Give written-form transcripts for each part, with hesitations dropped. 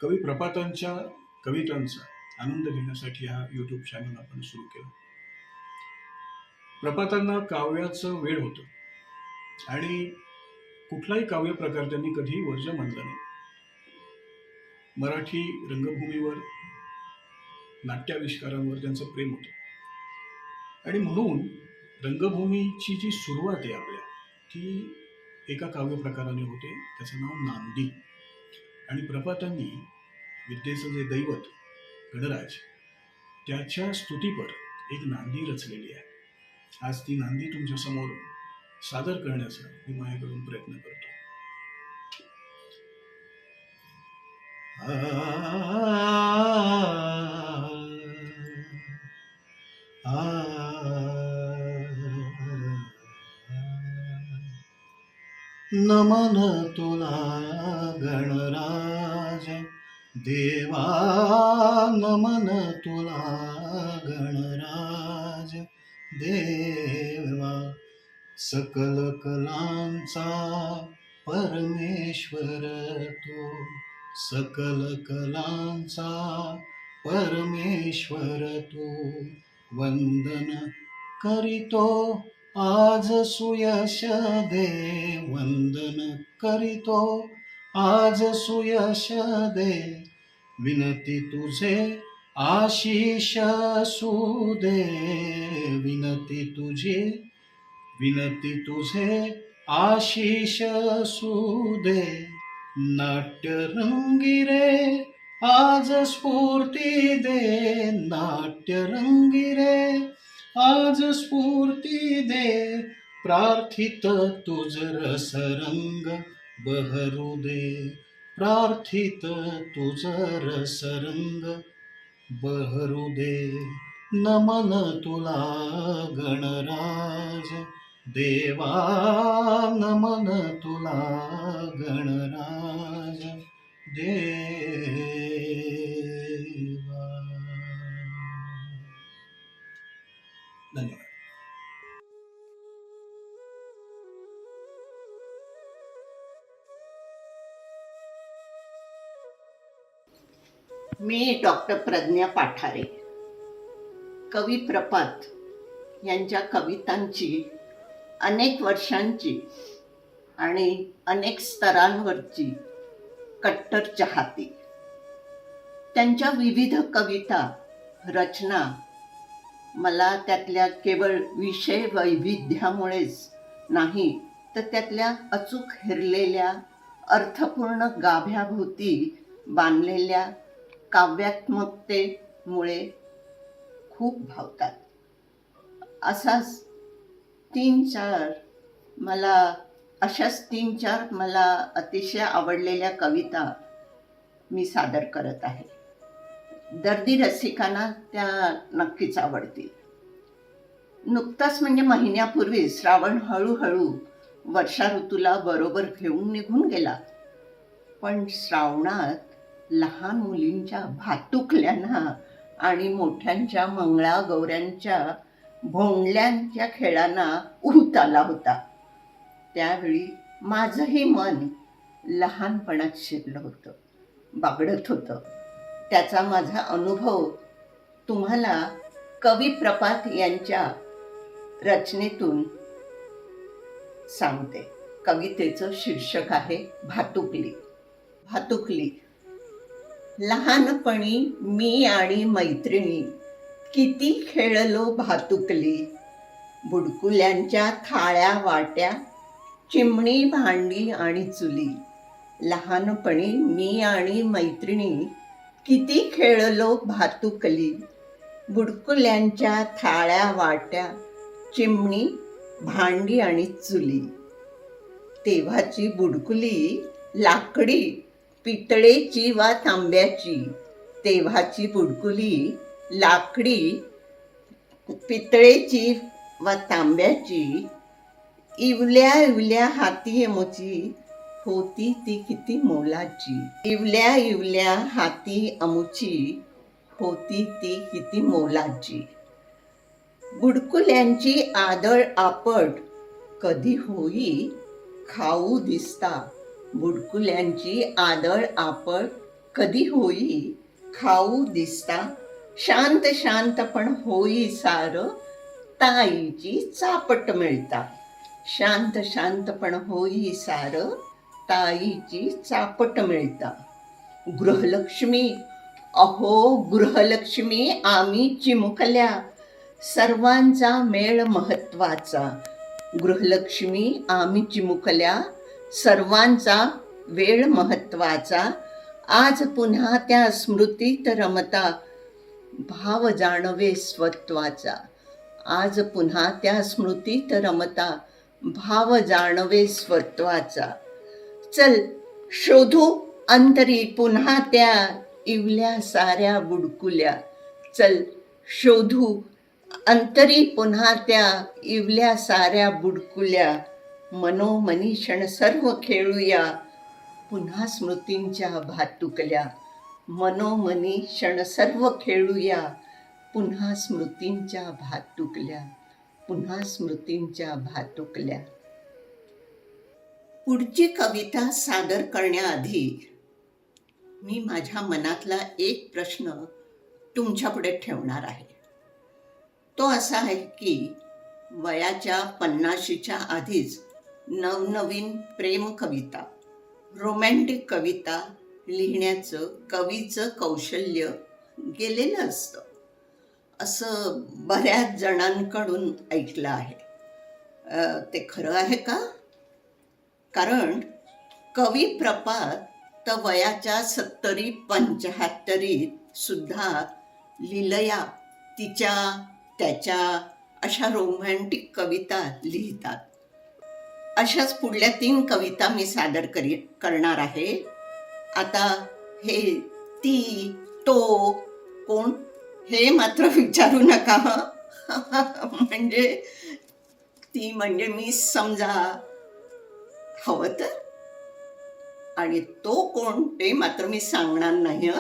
कवी प्रपातांच्या कवितांचा आनंद घेण्यासाठी हा यूट्यूब चॅनल आपण सुरू केला. प्रपातांना काव्याचं वेड होतं आणि कुठलाही काव्य प्रकार त्यांनी कधी वर्ज्य मानला नाही. मराठी रंगभूमीवर नाट्याविष्कारांवर त्यांचं प्रेम होतं आणि म्हणून रंगभूमीची जी सुरुवात आहे आपल्या ती एका काव्य प्रकाराने होते, त्याचं नाव नांदी. आणि प्रपातांनी विद्येचं जे दैवत गणराज त्याच्या स्तुतीपर एक नांदी रचलेली आहे. आज ती नांदी तुमच्या समोर सादर करण्याचा मी माझ्याकडून प्रयत्न करतो. नमन तुला गणराज देवा, नमन तुला गणराज देवा, सकल कलांचा परमेश्वर तू, सकल कलांचा परमेश्वर तू, वंदन करीतो आज सुयश दे, वंदन करीतो आज सुयश दे, विनती तुझे आशीष सुदे, विनती तुझे आशीष सुदे, नाट्य रंगी रे आज स्फूर्ती दे, नाट्य रंगी रे आज स्फूर्ती दे, प्रार्थित तुझ रसरंग बहरू दे, प्रार्थित तुझ रसरंग बहरू दे, नमन तुला गणराज देवा, नमन तुला गणराज देवा. धन्यवाद. मी डॉक्टर प्रज्ञा पाठारे. कवी प्रपात यांच्या कवितांची अनेक वर्षांची आणि अनेक स्तरांवरची कट्टर चाहती. त्यांच्या विविध कविता रचना मला त्यातल्या केवळ विषय वैविध्यामुळेच नाही, तर त्यातल्या अचूक हेरलेल्या अर्थपूर्ण गाभ्याभोवती बांधलेल्या काव्यात्मकतेमुळे खूप भावतात. अशाच तीन चार मला अतिशय आवडलेल्या कविता मी सादर करत आहे. दर्दी रसिकांना त्या नक्कीच आवडतील. नुकताच म्हणजे महिन्यापूर्वी श्रावण हळूहळू वर्षा ऋतूला बरोबर घेऊन निघून गेला. पण श्रावणात लहान मुलींच्या भातुकल्यांना आणि मोठ्यांच्या मंगळागौऱ्यांच्या भोंडल्यांच्या खेळांना ऊत आला होता. त्यावेळी माझंही मन लहानपणात शिरलं होतं, बागडत होतं. त्याचा माझा अनुभव तुम्हाला कवी प्रपात यांच्या रचनेतून सांगते. कवितेचं शीर्षक आहे भातुकली. भातुकली. लहानपणी मी आणि मैत्रिणी किती खेळलो भातुकली, बुडकुल्यांच्या थाळ्या वाट्या, चिमणी भांडी आणि चुली. लहानपणी मी आणि मैत्रिणी किती खेळलो भातुकली, बुडकुल्यांच्या थाळ्या वाट्या, चिमणी भांडी आणि चुली. तेव्हाची बुडकुली लाकडी, पितळेची वा तांब्याची. तेव्हाची बुडकुली लाकडी, पितळेची वा तांब्याची. इवल्या इवल्या हाती अमुची, होती ती किती मोलाची. इवल्या इवल्या हाती अमुची, होती ती किती मोलाची. बुडकुल्यांची आदळ आपट कधी होई खाऊ दिसता. बुडकुल्यांची आदळ आपट कधी होई खाऊ दिसता, शांत शांत पण होई सार, ताईची चापट मिळता. शांत शांत पण होई सार, ताईची चापट मिळता. गृहलक्ष्मी, अहो गृहलक्ष्मी आम्ही चिमुकल्या, सर्वांचा मेळ महत्वाचा. गृहलक्ष्मी आम्ही चिमुकल्या, सर्वांचा वेळ महत्वाचा. आज पुन्हा त्या स्मृतीत रमता, भाव जाणवे स्वत्वाचा. आज पुन्हा त्या स्मृतीत रमता, भाव जाणवे स्वत्वाचा. चल शोधू अंतरी पुन्हा त्या इवल्या साऱ्या बुडकुल्या. चल शोधू अंतरी पुन्हा त्या इवल्या साऱ्या बुडकुल्या. मनोमनी क्षण सर्व खेळूया, पुन्हा स्मृतींच्या भातुकल्या. मनोमनी क्षण सर्व खेळूया, पुन्हा स्मृतींच्या भातुकल्या. पुन्हा स्मृतींच्या भातुकल्या. पुढची कविता सादर करण्याआधी मी माझ्या मनातला एक प्रश्न तुमच्यापुढे ठेवणार आहे. तो असा आहे की वयाच्या 50च्या आधीच नवनवीन प्रेम कविता, रोमॅन्टिक कविता लिहिण्याचं कवीचं कौशल्य गेलेलं असतं, असं बऱ्याच जणांकडून ऐकलं आहे. ते खरं आहे का? कारण कवी प्रपात तर वयाच्या 70-75 सुद्धा लीलया तिच्या त्याच्या अशा रोमॅन्टिक कविता लिहितात. अशाच पुढल्या 3 कविता मी सादर करणार आहे. आता हे ती तो कोण हे मात्र विचारू नका. म्हणजे ती म्हणजे मी समजा हवं तर, आणि तो कोण ते मात्र मी सांगणार नाही.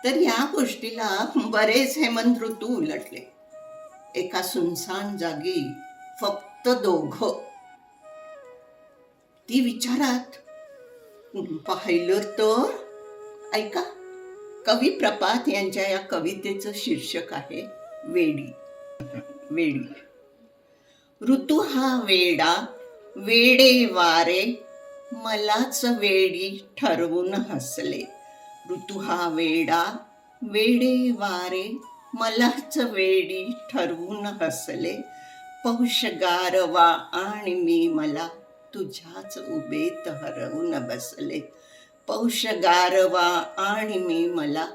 तर या गोष्टीला बरेच हेमंत ऋतू उलटले. एका सुनसान जागी फक्त दोघं. ती विचारात पाहिलं तर ऐका, कवी प्रपात यांच्या या कवितेचं शीर्षक आहे वेडी. वेडी. ऋतू हा वेडा, वेडे वारे मलाच वेडी ठरवून हसले. ऋतू हा वेडा, वेडे वारे मलाच वेडी ठरवून हसले. पौष गारवा आणि मी मला तुझ्याच उभेत हरवून बसले. पौष गारवा आणि मी मला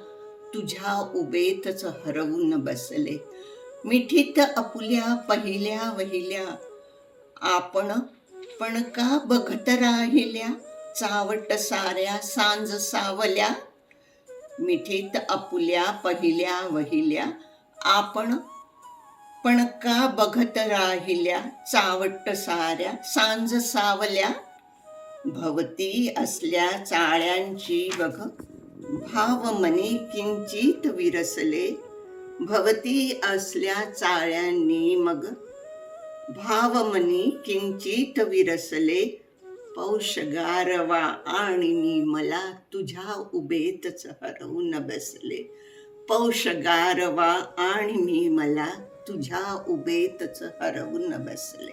तुझ्या उभेतच हरवून बसले. मिठीत आपुल्या पहिल्या वहिल्या, आपण पण का बघत राहिल्या, चावट साऱ्या सांज सावल्या. मिठीत आपुल्या पहिल्या वहिल्या, आपण पण का बघत राहिल्या, चावट साऱ्या सांज सावल्या. भवती असल्या चाळ्यांची बघ, भाव मनी किंचित विरसले. भवती असल्या चाळ्यांनी मग, भावमनी किंचित विरसले. पौष गारवा आणि मी मला तुझ्या उभेतच हरवून बसले. पौष गारवा आणि मी मला तुझ्या उभेतच हरवून बसले.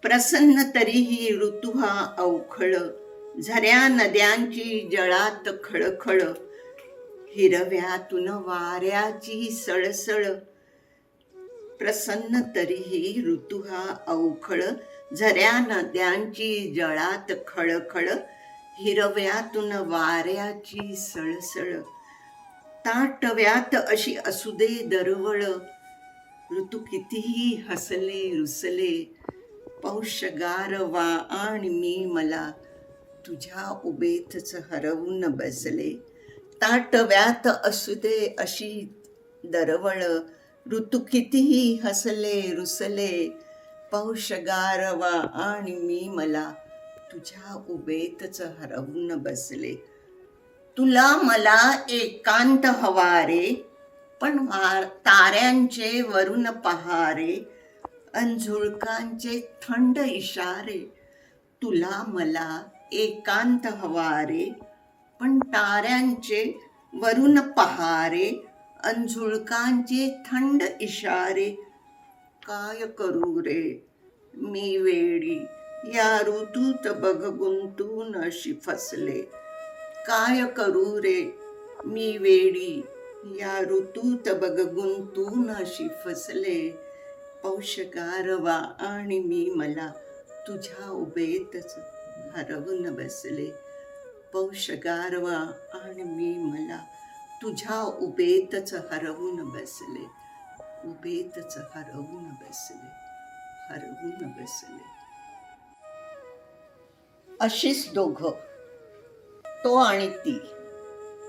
प्रसन्न तरीही ऋतू हा अवखळ, झऱ्या नद्यांची जळात खळखळ. हिरव्यातून वाऱ्याची सळसळ. प्रसन्न तरीही ऋतू हा अवखळ, झऱ्या नद्यांची जळात खळखळ. हिरव्यातून वाऱ्याची सळसळ. ताटव्यात अशी असू दे दरवळ, ऋतू कितीही हसले रुसले. पौष गारवा आणि मी मला तुझ्या उभेतच हरवून बसले. ताटव्यात असू दे अशी दरवळ, ऋतू कितीही हसले रुसले. पौष गारवा आणि मी मला तुझ्या उभेतच हरवून बसले. तुला मला एकांत हवा रे, पण ताऱ्यांचे वरून पहारे, अन झुळकांचे थंड इशारे. तुला मला एकांत हवा रे, पण ताऱ्यांचे वरून पहारे अन झुळकांचे थंड इशारे. काय करू रे मी वेडी, या ऋतूत बघ गुंतून अशी फसले. काय करू रे मी वेडी, या ऋतूत बघ गुंतून अशी फसले. पौष गारवा आणि मी मला तुझ्या उभेतच हरवून बसले. पौष गारवा आणि मी मला तुझ्या उभेतच हरवून बसले. उभेतच हरवून बसले, हरवून बसले. अशीच दोघं, तो आणि ती,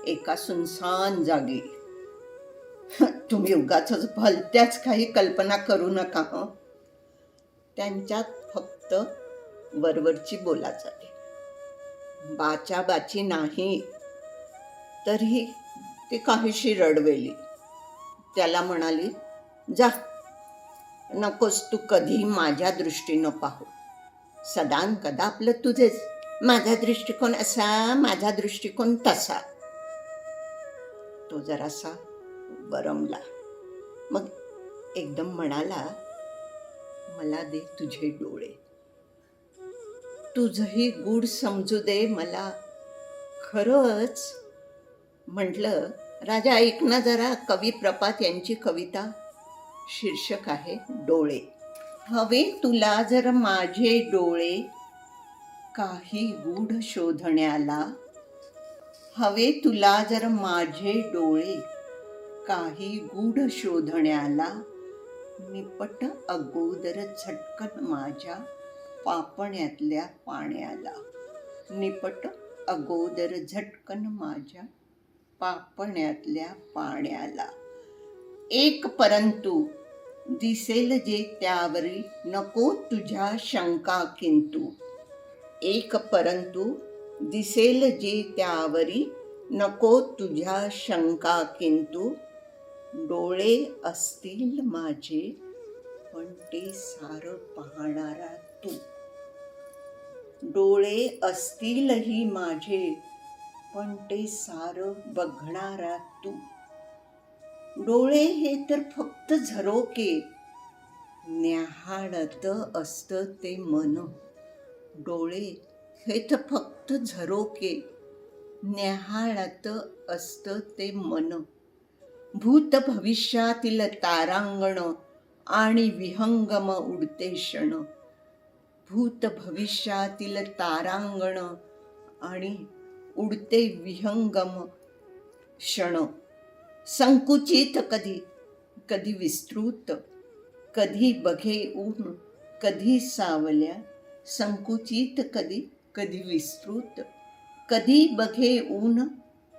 एका सुनसान जागी. तुम्ही उगाचच भलत्याच काही कल्पना करू नका हं. त्यांच्यात फक्त वरवरची बोला चाले, बाची नाही. तरीही ती काहीशी रडवेली. त्याला म्हणाली, जा, नकोस तू कधी माझ्या दृष्टीनं पाहू. सदान कदा आपलं तुझेच, माझा दृष्टिकोन असा, माझा दृष्टिकोन तसा. तो जरासा बरमला. मग एकदम म्हणाला, मला दे तुझे डोळे, तुझही गूढ समजू दे मला. खरंच म्हटलं, राजा ऐक ना जरा, कवी प्रपात यांची कविता. शीर्षक आहे डोळे. हवे तुला जर माझे डोळे काही गूढ शोधण्याला. हवे तुला जर माझे डोळे काही गूढ शोधण्याला. निपट अगोदर झटकन माझ्या पापण्यातल्या पाण्याला. निपट अगोदर झटकन माझ्या पापण्यातल्या पाण्याला. एक परंतु दिसेल जे त्यावरी नको तुझ्या शंका किंतु. एक परंतु दिसेल जे त्यावरी नको तुझ्या शंका किंतु. डोळे असतील माझे पण ते सारं पाहणारा तू. डोळे असतीलही माझे पण ते सारं बघणारा तू. डोळे हे तर फक्त झरोके, न्याहाळत असतं ते मन. डोळे हे तर फक्त झरोके, न्याहाळत असतं ते मन. भूत भविष्यातील तारांगण आणि विहंगम उडते क्षण. भूत भविष्यातील तारांगण आणि उडते विहंगम क्षण. संकुचित कधी कधी विस्तृत, कधी बघे ऊन कधी सावल्या. संकुचित कधी कधी विस्तृत, कधी बघे ऊन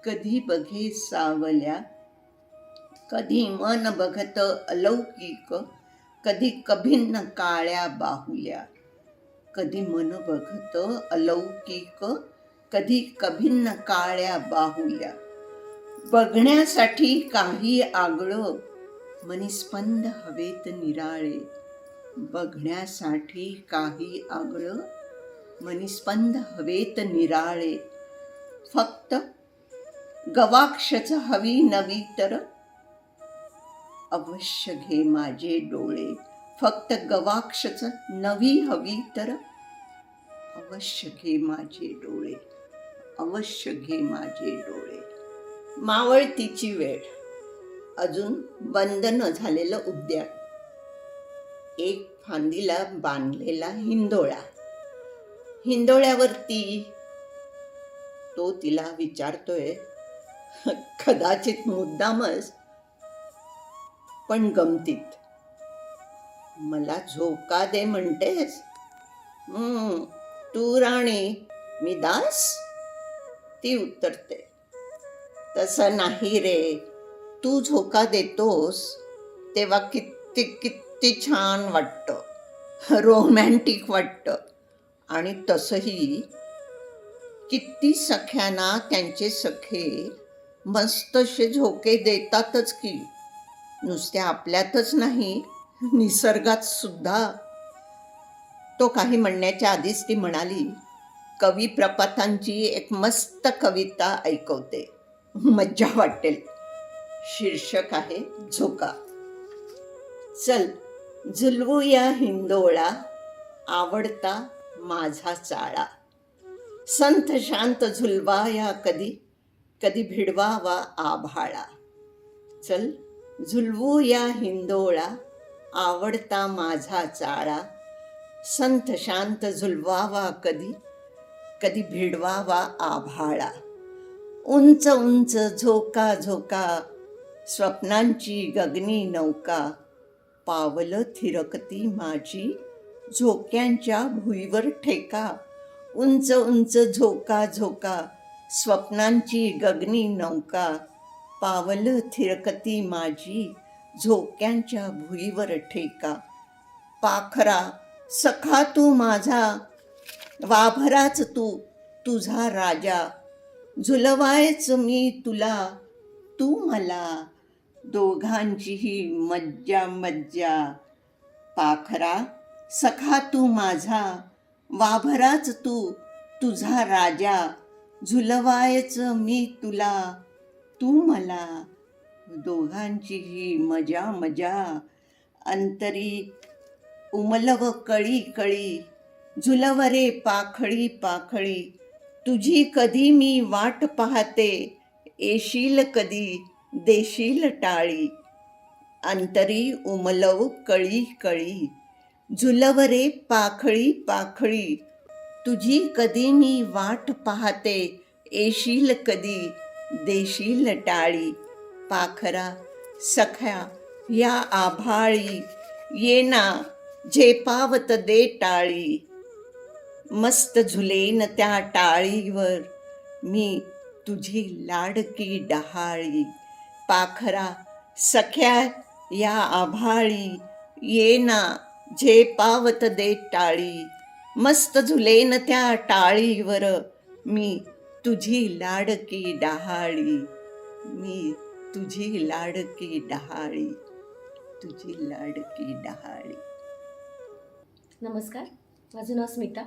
कधी बघे सावल्या. कधी मन बघत अलौकिक, कधी कभिन्न काळ्या बाहुल्या. कधी मन बघत अलौकिक, कधी कभिन्न काळ्या बाहुल्या. बघण्यासाठी काही आगळं मनिस्पंद हवेत निराळे. बघण्यासाठी काही आगळं मनिस्पंद हवेत निराळे. फक्त गवाक्षच हवी नवी तर अवश्य घे माझे डोळे. फक्त गवाक्षच नवी हवी तर अवश्य घे माझे डोळे. अवश्य घे माझे डोळे. मावळतीची वेळ. अजून बंद न झालेलं उद्यान. एक फांदीला बांधलेला हिंदोळा. हिंदोळ्यावरती तो तिला विचारतोय, कदाचित मुद्दामच पण गमतीत, मला झोका दे म्हणतेस? तू राणी मी दास? ती उत्तरते, तसं नाही रे. तू झोका देतोस तेव्हा किती किती छान वाटतं, रोमॅन्टिक वाटतं. आणि तसंही किती सख्यांना त्यांचे सखे मस्तसे झोके देतातच की. नुसत्या आपल्यातच नाही, निसर्गात सुद्धा. तो काही म्हणण्याच्या आधीच ती म्हणाली, कवी प्रपातांची एक मस्त कविता ऐकवते, मज्जा वाटेल. शीर्षक आहे झोका. चल झुलवूया हिंदोळा, आवडता माझा चाळा. संथ शांत झुलवाया कधी, कधी भिडवावा आभाळा. चल झुलवूया हिंदोळा, आवडता माझा चाळा. संथ शांत झुलवावा कधी, कधी भिडवावा आभाळा. उंच उंच झोका झोका, स्वप्नांची गगनी नौका. पावलं थिरकती माझी, झोक्यांच्या भुईवर ठेका. उंच उंच झोका झोका, स्वप्नांची गगनी नौका. पावलं थिरकती माझी, झोक्यांच्या भुईवर ठेका. पाखरा सखा तू माझा, वाभराच तू तुझा राजा. झुलवायच मी तुला, तू मला, दोघांचीही मज्जा मज्जा. पाखरा सखा तू माझा, वाभराच तू तुझा राजा. झुलवायच मी तुला, तू मला, दोघांचीही मजा मजा. अंतरी उमलव कळी कळी, झुलवरे पाखळी पाखळी. तुझी कधी मी वाट पाहते, येशील कधी देशील टाळी. अंतरी उमलव कळी कळी, झुलवरे पाखळी पाखळी. तुझी कधी मी वाट पाहते, येशील कधी देशील टाळी. पाखरा सख्या या आभाळी, येना झेपावत दे टाळी. मस्त झुलेन त्या टाळीवर, मी तुझी लाडकी डहाळी. पाखरा सख्या या आभाळी, येना झेपावत दे टाळी. मस्त झुलेन त्या टाळीवर, मी तुझी लाडकी डहाळी. मी तुझी लाडकी डहाळी, तुझी लाडकी डहाळी. नमस्कार, माझं नाव स्मिता.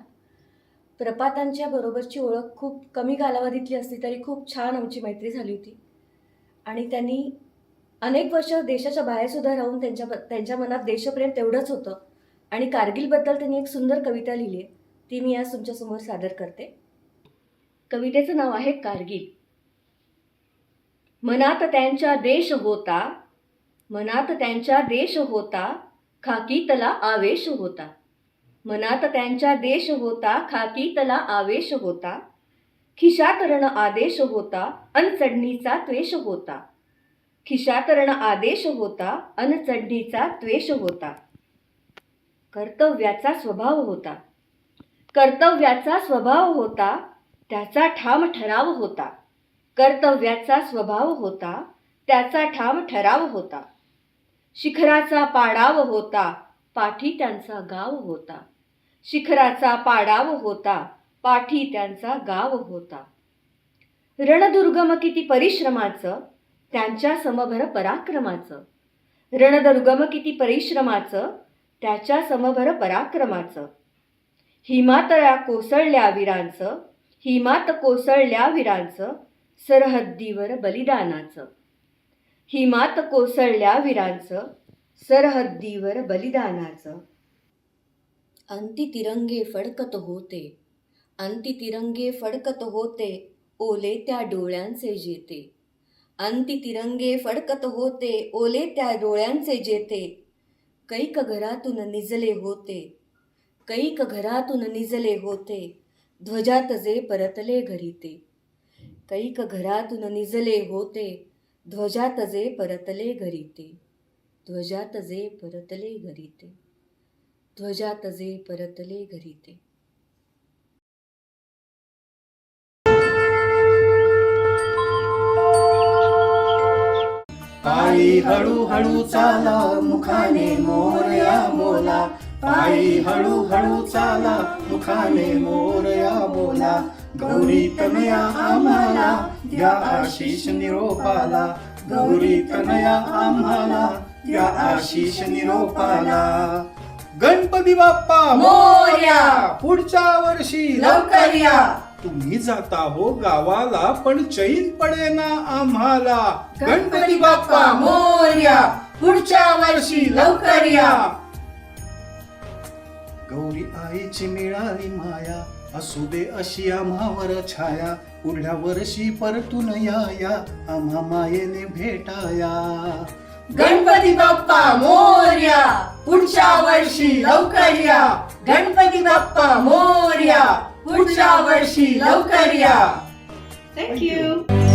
प्रपातांच्या बरोबरची ओळख खूप कमी कालावधीतली असली तरी खूप छान आमची मैत्री झाली होती. आणि त्यांनी अनेक वर्ष देशाच्या बाहेरसुद्धा राहून त्यांच्या मनात देशप्रेम तेवढंच होतं. आणि कारगिलबद्दल त्यांनी एक सुंदर कविता लिहिली आहे, ती मी आज तुमच्यासमोर सादर करते. कवितेचं नाव आहे कारगिल. मनात त्यांच्या देश होता, मनात त्यांच्या देश होता, खाकीतला आवेश होता. मनात त्यांच्या देश होता, खाकीतला आवेश होता. खिशात रण आदेश होता, अन चढणीचा त्वेष होता. खिशात रण आदेश होता, अन चढणीचा त्वेष होता. कर्तव्याचा स्वभाव होता, कर्तव्याचा स्वभाव होता, त्याचा ठाम ठराव होता. कर्तव्याचा स्वभाव होता, त्याचा ठाम ठराव होता. शिखराचा पाडाव होता, पाठी त्यांचा गाव होता. शिखराचा पाडाव होता, पाठी त्यांचा गाव होता. रणदुर्गम किती परिश्रमाचं, त्यांच्या समभर पराक्रमाचं. रणदुर्गम किती परिश्रमाचं, त्याच्या समभर पराक्रमाचं. हिमातळ्या कोसळल्या वीरांचं, हिमात कोसळल्या वीरांचं, सरहद्दीवर बलिदानाचं. हिमात कोसळल्या वीरांचं, सरहद्दीवर बलिदानाचं. अंती तिरंगे फडकत होते, अंती तिरंगे फडकत होते, ओले त्या डोळ्यांचे जेते. अंती तिरंगे फडकत होते, ओले त्या डोळ्यांचे जेते. कैक घरातून निजले होते, कैक घरातून निजले होते, ध्वजात जे परतले घरी ते. कैक घरातून निजले होते, ध्वजात जे परतले घरी ते. ध्वजात जे परतले घरी ते. ध्वजात जे परतले घरी ते. पायी हळूहळू चाला, मुखाने मोरया बोला. पायी हळूहळू चाला, मुखाने मोरया बोला. गौरी तनया आम्हाला या आशिष निरोपाला. गौरी तनया आम्हाला या आशिष निरोपाला. गणपती बाप्पा मोरया. पुढच्या वर्षी लवकर या. तुम्ही जाता हो गावाला पण चैन पडेना आम्हाला. गणपती बाप्पा मोरया. पुढच्या वर्षी लवकर या. गौरी आईची मिळाली माया, असू दे अशी आम्हावर छाया. पुढल्या वर्षी परतून या आम्हा मायेने भेटाया. गणपती बाप्पा मोरया. पुढच्या वर्षी लवकर या. गणपती बाप्पा मोरया. पुढच्या वर्षी लवकर या. थँक्यू.